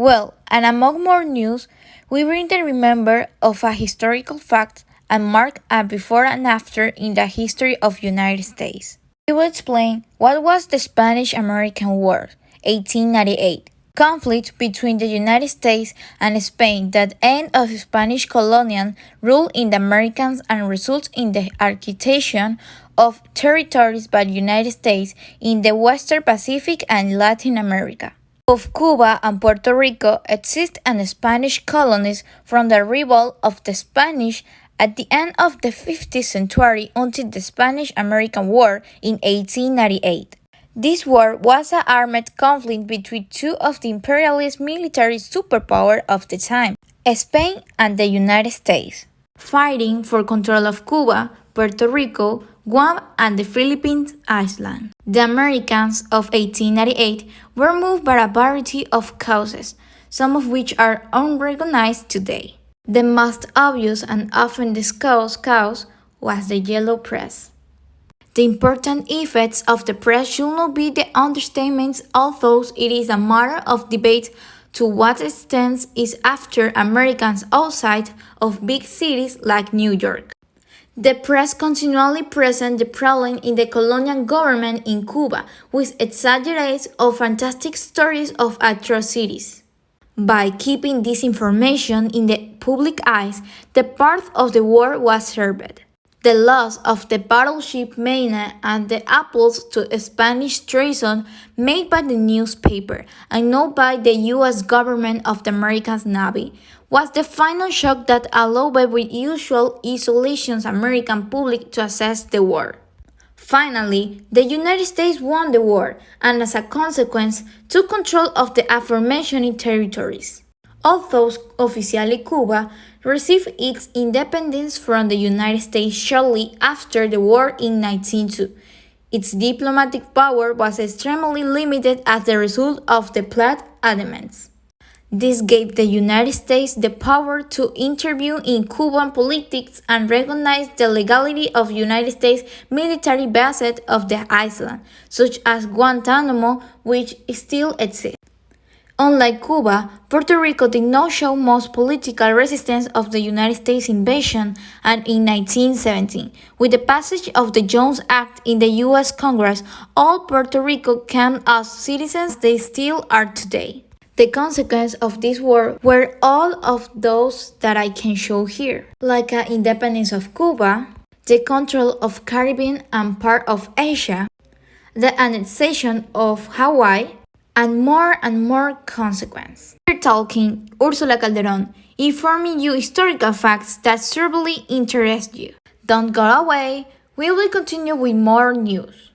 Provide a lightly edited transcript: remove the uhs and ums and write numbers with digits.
Well, and among more news, we bring the remember of a historical fact and mark a before and after in the history of United States. We will explain what was the Spanish-American War, 1898, conflict between the United States and Spain that end of Spanish colonial rule in the Americas and results in the acquisition of territories by the United States in the Western Pacific and Latin America. Both Cuba and Puerto Rico exist as Spanish colonies from the arrival of the Spanish at the end of the 15th century until the Spanish-American War in 1898. This war was an armed conflict between two of the imperialist military superpowers of the time, Spain and the United States, fighting for control of Cuba, Puerto Rico, Guam, and the Philippines Island. The Americans of 1898 were moved by a variety of causes, some of which are unrecognized today. The most obvious and often discussed cause was the Yellow Press. The important effects of the press should not be the understatements, although it is a matter of debate to what extent is after Americans outside of big cities like New York. The press continually present the problem in the colonial government in Cuba, which exaggerates or fantastic stories of atrocities. By keeping this information in the public eyes, the part of the war was served. The loss of the battleship Maine and the appeals to Spanish treason made by the newspaper and not by the U.S. government of the American Navy was the final shock that allowed with usual isolation's American public to assess the war. Finally, the United States won the war and as a consequence took control of the aforementioned territories. Although officially Cuba received its independence from the United States shortly after the war in 1902, its diplomatic power was extremely limited as a result of the plot elements. This gave the United States the power to intervene in Cuban politics and recognize the legality of United States military bases of the island, such as Guantanamo, which still exists. Unlike Cuba, Puerto Rico did not show much political resistance of the United States invasion, and in 1917, with the passage of the Jones Act in the U.S. Congress, all Puerto Rico came as citizens they still are today. The consequences of this war were all of those that I can show here, like the independence of Cuba, the control of Caribbean and part of Asia, the annexation of Hawaii, and more consequences. We're talking Ursula Calderon, informing you historical facts that certainly interest you. Don't go away, we will continue with more news.